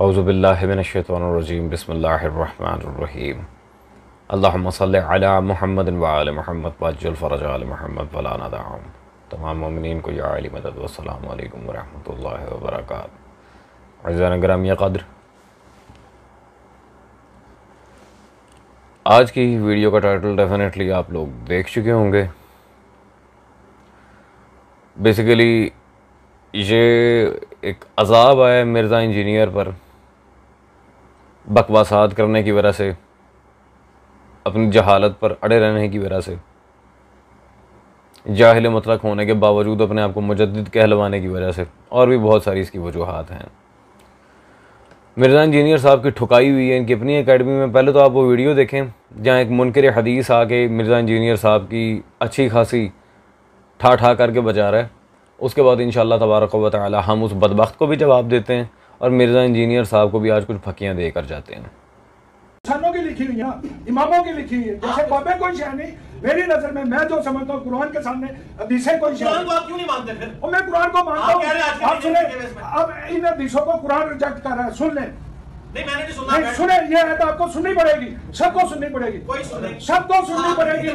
औज़ुबिल्लाहि मिनश्शैतानिर्रजीम बिस्मिल्लाहिर्रहमानिर्रहीम अल्लाहुम्मा सल्लि अला मुहम्मदिन व आलि मुहम्मद वअज्जिल फ़रज आलि मुहम्मद वला नदअहुम। तमाम मोमिनीन को या अली मदद व अस्सलामु अलैकुम व रहमतुल्लाहि व बरकातुहू। अज़ीज़ान गिरामी क़द्र, आज की वीडियो का टाइटल डेफिनेटली आप लोग देख चुके होंगे। बेसिकली ये एक अज़ाब आया मिर्ज़ा इंजीनियर पर बकवासात करने की वजह से, अपनी जहालत पर अड़े रहने की वजह से, जाहिल मुतलक होने के बावजूद अपने आप को मुजद्दिद कहलवाने की वजह से, और भी बहुत सारी इसकी वजूहात हैं। मिर्ज़ा इंजीनियर साहब की ठुकाई हुई है इनकी अपनी एकेडमी में। पहले तो आप वो वीडियो देखें जहाँ एक मुनकर हदीस आके मिर्ज़ा इंजीनियर साहब की अच्छी खासी ठा करके बजा रहा है। उसके बाद इंशाअल्लाह तबारक व तआला हम उस बदबख्त को भी जवाब देते हैं और मिर्ज़ा इंजीनियर साहब को भी आज कुछ फकियाँ देकर जाते हैं। इंसानों की लिखी हुई है, इमामों की लिखी हुई है। जैसे बाबे कोई शय नहीं, मेरी नजर में मैं जो समझता हूँ कुरान के सामने हदीसें कोई शय नहीं। आप क्यों नहीं मानते फिर? और मैं कुरान को मानता हूँ। आप सुने, अब इन हदीसों को कुरान रिजेक्ट कर रहा है, सुन लें। नहीं, मैंने नहीं सुना। नहीं सुने, ये है तो आपको सुननी पड़ेगी, सबको सुननी पड़ेगी, कोई सुने, सबको सुननी पड़ेगी।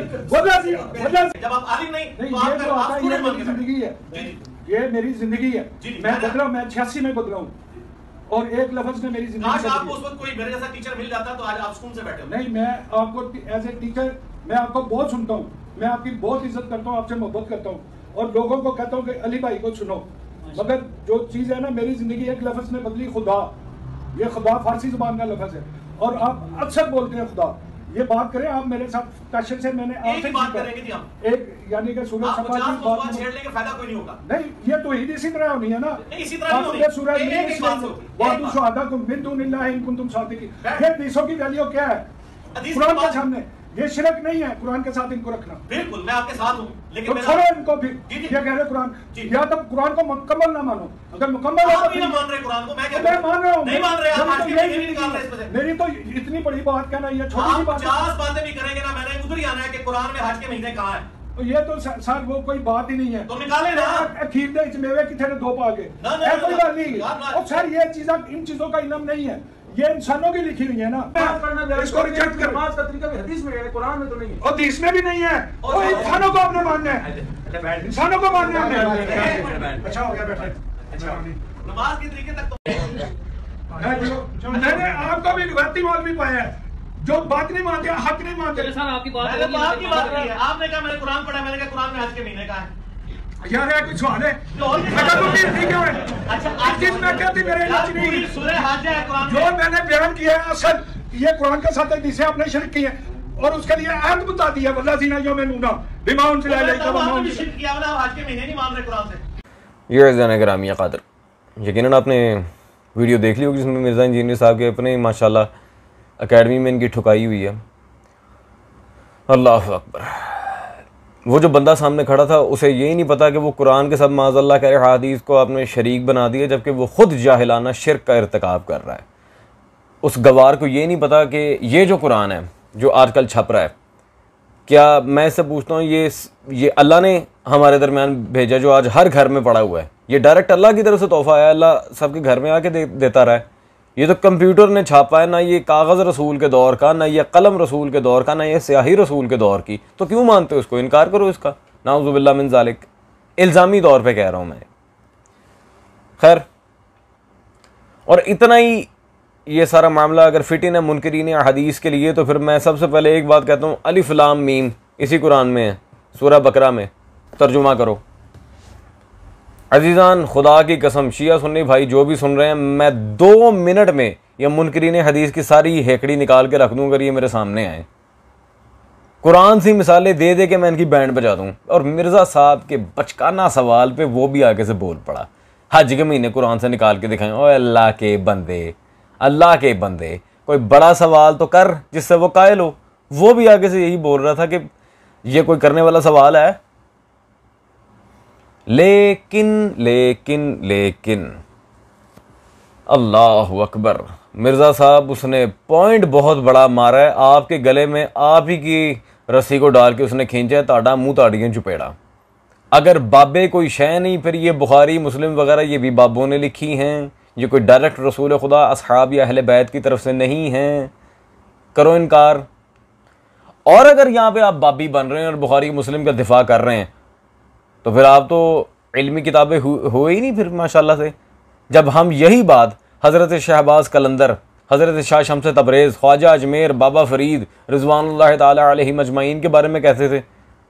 जब आप आलिम नहीं तो ये जो आता है ये मेरी जिंदगी है, ये मेरी जिंदगी है। मैं बदला, मैं 86 में बदला हूँ और एक लफ्ज ने मेरी जिंदगी काश आपको उस वक्त कोई मेरे जैसा टीचर मिल जाता तो आज आप सुकून से बैठे हो। नहीं, मैं आपको एज ए टीचर मैं आपको बहुत सुनता हूँ, मैं आपकी बहुत इज्जत करता हूँ, आपसे मोहब्बत करता हूँ और लोगों को कहता हूँ कि अली भाई को सुनो। मगर जो चीज़ है ना, मेरी जिंदगी एक लफ्ज ने बदली, खुदा। ये खुदा फारसी जुबान का लफ्ज है और आप अक्सर बोलते हैं खुदा। ये बात करें आप मेरे साथ ताशर से, मैंने आपसे बात करेंगे जी हम एक, यानी कि सूरज सफा की बात छेड़ने का फायदा कोई नहीं होगा। नहीं, ये तो ईद इसी तरह होनी है ना, इसी तरह नहीं होनी। सूरज वादु शुहदाकुम बिन दुनिल्लाहि इन कुंतुम सादिकीन। ये हदीसों की वैल्यू क्या है कुरान के सामने? ये शिरक नहीं है कुरान के साथ इनको रखना। बिल्कुल, मैं आपके साथ हूँ, लेकिन तो छोड़ो इनको फिर। ये कह रहे कुरान, या तो कुरान को मुकम्मल ना मानो। अगर मुकम्मल है तो मान रहे कुरान को, मैं मान रहा हूँ, नहीं मान रहे आप। आज के महीने भी निकाल रहे इस वजह। मेरी तो इतनी बड़ी बात कहना, ये छोटी सी बात। 50 बातें भी करेंगे ना, मैंने उधर ही आना है कि कुरान में हज के महीने कहाँ है। तो ये तो सर वो कोई बात ही नहीं है। तो निकाले ना। खीर दे मेवे की थे दो पागे, कोई बात नहीं। और सर ये चीज़, इन चीजों का इल्म नहीं है, ये इंसानों की लिखी हुई है ना। इसको रिजेक्ट कर। नमाज का तरीका भी हदीस में है, कुरान में तो नहीं है। और हदीस में भी नहीं है। और इंसानों को आपने मानना है, इंसानों को मानना है। अच्छा हो गया, बैठे। नमाज के तरीके तक तो मैंने आपको भी रिवायती मौलवी पाया है जो बात नहीं मानते, हक नहीं मानते। आपकी बात की है। आपने कहा मैंने कुरान पढ़ा, मैंने कहा कुरान में हज के महीने का है। यार ये कुछ सवाल है? जो मैंने बयान किया है असल, ये कुरान के साथ हदीसें आपने शिरक की है और उसके लिए आयत बता दी है, वल्लाज़ीना युमिनूना बिमा उनज़िला इलैका व मा उनज़िला। किया ना, आज के महीने नहीं मान रहे कुरान से। ये अज़ीज़ान गिरामी क़द्र, यकीनन आपने वीडियो देख ली होगी जिसमें मिर्ज़ा इंजीनियर साहब के अपने माशाल्लाह एकेडमी में इनकी ठुकाई हुई है। अल्लाह अकबर। वो जो बंदा सामने खड़ा था उसे यही नहीं पता कि वो कुरान के सब माज़अल्लाह कह रहे हदीस को आपने शरीक बना दिया, जबकि वो खुद जाहिलाना शिर्क का इर्तिकाब कर रहा है। उस गवार को ये नहीं पता कि ये जो कुरान है जो आजकल छप रहा है, क्या मैं इससे पूछता हूँ ये अल्लाह ने हमारे दरमियान भेजा जो आज हर घर में पड़ा हुआ है? ये डायरेक्ट अल्लाह की तरफ से तोहफा है, अल्लाह सबके घर में आके देता रहा है। ये तो कंप्यूटर ने छापा है, ना ये कागज़ रसूल के दौर का, ना ये कलम रसूल के दौर का, ना ये स्याही रसूल के दौर की। तो क्यों मानते हो इसको? इनकार करो इसका। नाउज़ुबिल्लाह मिन ज़ालिक, इल्ज़ामी तौर पे कह रहा हूँ मैं। खैर, और इतना ही ये सारा मामला अगर फिटिन है मुनकरीन हदीस के लिए, तो फिर मैं सबसे पहले एक बात कहता हूँ, अलिफ लाम मीम इसी कुरान में है, सूरह बकरा में। तर्जुमा करो। अजीज़ान खुदा की कसम, शिया सुन्नी भाई जो भी सुन रहे हैं, मैं 2 मिनट में ये मुनकरीन हदीस की सारी हेकड़ी निकाल के रख दूँ अगर ये मेरे सामने आए। कुरान से मिसालें दे दे के मैं इनकी बैंड बजा दूँ। और मिर्ज़ा साहब के बचकाना सवाल पे वो भी आगे से बोल पड़ा, हज के महीने कुरान से निकाल के दिखाएं। ओए अल्लाह के बंदे, अल्लाह के बंदे, कोई बड़ा सवाल तो कर जिससे वो कायल हो। वो भी आगे से यही बोल रहा था कि ये कोई करने वाला सवाल है। लेकिन अल्लाह अकबर, मिर्ज़ा साहब उसने पॉइंट बहुत बड़ा मारा है। आपके गले में आप ही की रस्सी को डाल के उसने खींचा है, ताड़ा मुँह ताड़ियाँ चुपेड़ा। अगर बाबे कोई शय नहीं, फिर ये बुखारी मुस्लिम वगैरह ये भी बाबों ने लिखी हैं, ये कोई डायरेक्ट रसूल खुदा असहाब या अहले बैत की तरफ से नहीं हैं, करो इनकार। और अगर यहाँ पे आप बाबी बन रहे हैं और बुखारी मुस्लिम का दिफा कर रहे हैं तो फिर आप तो इल्मी किताबें हुए ही नहीं फिर माशाल्लाह से। जब हम यही बात हज़रत शहबाज कलंदर, हज़रत शाह शम्स तबरेज़, ख्वाजा अजमेर, बाबा फरीद रिज़वानुल्लाह ताला अलैहिम अजमईन के बारे में कहते थे,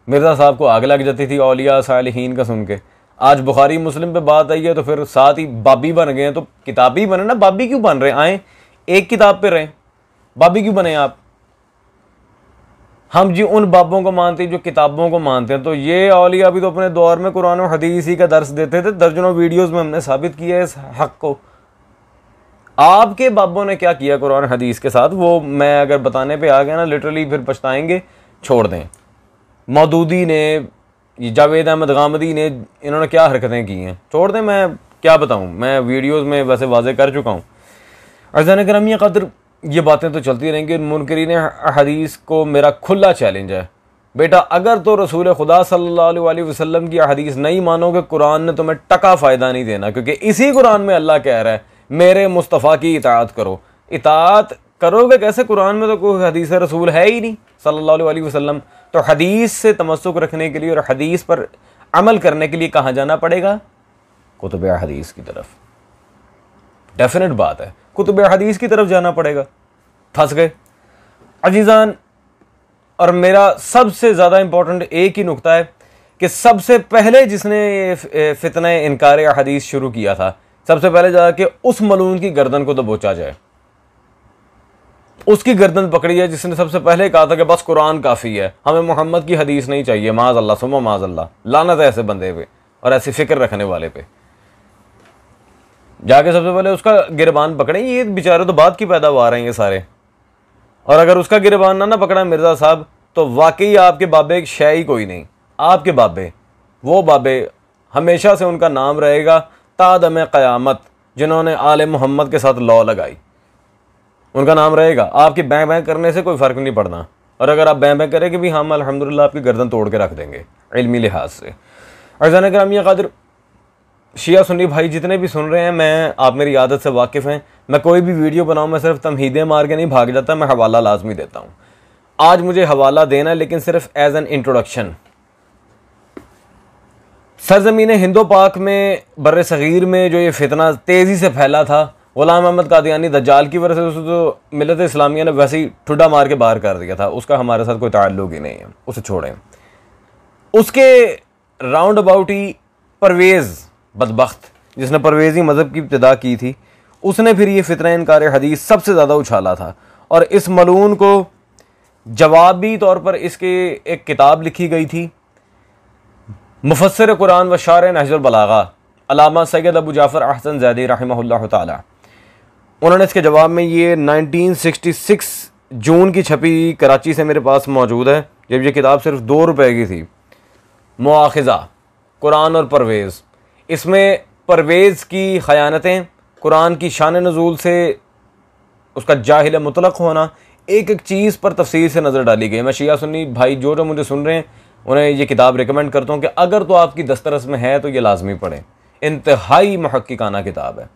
मिर्ज़ा साहब को आग लग जाती थी औलिया सालिहीन का सुन के। आज बुखारी मुस्लिम पे बात आई है तो फिर साथ ही बाबी बन गए हैं। तो किताबी बने ना, बाबी क्यों बन रहे हैं? आए एक किताब पे रहें, बाबी क्यों बने आप? हम जी उन बाबों को मानते हैं जो किताबों को मानते हैं। तो ये औलिया भी तो अपने दौर में कुरान और हदीस ही का दर्स देते थे। दर्जनों वीडियोस में हमने साबित किया है इस हक को। आपके बाबों ने क्या किया कुरान हदीस के साथ, वो मैं अगर बताने पे आ गया ना लिटरली फिर पछताएंगे। छोड़ दें। मौदूदी ने, जावेद अहमद गामदी ने, इन्होंने क्या हरकतें की हैं, छोड़ दें। मैं क्या बताऊं, मैं वीडियोस में वैसे वाजे कर चुका हूँ। अज़ान करामी कदर, ये बातें तो चलती रहेंगी। मुनकरीन हदीस को मेरा खुला चैलेंज है, बेटा अगर तो रसूल खुदा सल्लल्लाहु अलैहि वसल्लम की हदीस नहीं मानोगे, कुरान ने तुम्हें टका फ़ायदा नहीं देना। क्योंकि इसी कुरान में अल्लाह कह रहा है मेरे मुस्तफ़ा की इताअत करो। इताअत करोगे कैसे? कुरान में तो कोई हदीस रसूल है ही नहीं सल्लल्लाहु अलैहि वसल्लम। तो हदीस से तमस्सुक रखने के लिए और हदीस पर अमल करने के लिए कहाँ जाना पड़ेगा? कुतुब हदीस की तरफ। डेफिनेट बात है, कुतुब हदीस की तरफ जाना पड़ेगा। फंस गए अजीज़ान। और मेरा सबसे ज़्यादा इंपॉर्टेंट एक ही नुक्ता है कि सबसे पहले जिसने फितना इनकार हदीस शुरू किया था, सबसे पहले जाके उस मलून की गर्दन को दबोचा जाए। उसकी गर्दन पकड़ी है जिसने सबसे पहले कहा था कि बस कुरान काफ़ी है, हमें मोहम्मद की हदीस नहीं चाहिए। माज़अल्लाह सुम्मा माज़अल्लाह, लानत है ऐसे बंदे पे और ऐसी फ़िक्र रखने वाले पे। जाके सबसे पहले उसका गिरबान पकड़े। ये बेचारे तो बात की पैदावार हैं ये सारे। और अगर उसका गिरबान ना पकड़ा मिर्ज़ा साहब, तो वाकई आपके बाबे एक शय ही कोई नहीं। आपके बाबे, वो बाबे हमेशा से उनका नाम रहेगा तादम क़यामत, जिन्होंने आले मोहम्मद के साथ लॉ लगाई, उनका नाम रहेगा। आपकी बैं बैं करने से कोई फ़र्क नहीं पड़ना। और अगर आप बैं बैं करें कि भी हम अल्हम्दुलिल्लाह आपकी गर्दन तोड़ के रख देंगे इल्मी लिहाज से। अज़ान करामी क़ादिर, शिया सुन्नी भाई जितने भी सुन रहे हैं, मैं आप मेरी आदत से वाकिफ़ हैं। मैं कोई भी वीडियो बनाऊँ मैं सिर्फ तमहीदें मार के नहीं भाग जाता, मैं हवाला लाजमी देता हूँ। आज मुझे हवाला देना है लेकिन सिर्फ as an introduction. Sarzameen Hindu पाक में बर्रे सग़ीर में जो ये फितना तेज़ी से फैला था, ग़ुलाम अहमद कादियानी दज्जाल की वजह से उसे तो मिल्लत इस्लामिया ने वैसे ही ठुड्डा मार के बाहर कर दिया था। उसका हमारे साथ कोई ताल्लुक़ ही नहीं है, उसे छोड़ें। उसके राउंड अबाउट ही परवेज़ बदबख्त, जिसने परवेज़ी मज़हब की इब्तिदा की थी, उसने फिर ये फितना इनकार हदीस सबसे ज़्यादा उछाला था। और इस मलून को जवाबी तौर पर इसके एक किताब लिखी गई थी, मुफस्सिर कुरान व शार नहजुल बलागा, अल्लामा सैयद अबू जाफ़र अहसन ज़ैदी रहमहुल्लाह ताला। उन्होंने इसके जवाब में ये 1966 जून की छपी कराची से मेरे पास मौजूद है, जब ये किताब सिर्फ 2 रुपए की थी। मुआखिज़ा कुरान और परवेज़। इसमें परवेज़ की ख़यानतें, कुरान की शान नज़ूल से उसका जाहिल मुतलक होना, एक एक चीज़ पर तफसील से नज़र डाली गई। मैं शिया सुन्नी भाई जो मुझे सुन रहे हैं उन्हें ये किताब रिकमेंड करता हूँ कि अगर तो आपकी दस्तरस में है तो ये लाजमी पढ़ें। इंतहाई मुहक्किकाना किताब है।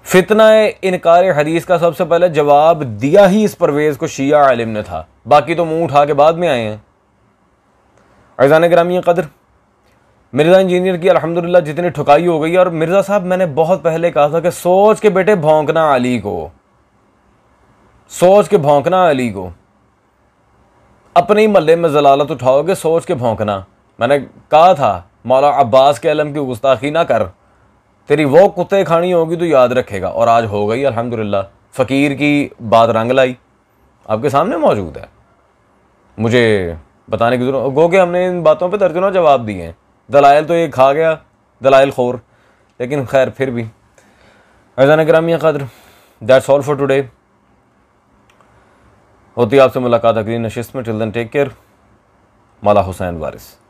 फितना इनकार हदीस का सबसे पहले जवाब दिया ही इस परवेज़ को शिया आलिम ने था, बाकी तो मुंह उठा के बाद में आए हैं। अज़ान गिरामी क़द्र, मिर्ज़ा इंजीनियर की अल्हम्दुलिल्लाह जितनी ठुकाई हो गई है। और मिर्ज़ा साहब, मैंने बहुत पहले कहा था कि सोच के बेटे भौंकना अली को, सोच के भौंकना अली को। अपने ही महल्ले में जलालत उठाओगे, सोच के भौंकना। मैंने कहा था मौला अब्बास के अलम की गुस्ताखी ना कर, तेरी वो कुत्ते खानी होगी तो याद रखेगा। और आज हो गई अल्हम्दुलिल्लाह। फ़कीर की बात रंग लाई, आपके सामने मौजूद है। मुझे बताने की जरूरत, गो के हमने इन बातों पे दर्जनों जवाब दिए हैं। दलाइल तो ये खा गया, दलाइल खोर, लेकिन खैर फिर भी। अज़ान गिरामी क़द्र, दैट्स ऑल फॉर टुडे। होती है आपसे मुलाकात अगली नशिस्त में। Till then take care. मौला हुसैन वारिस।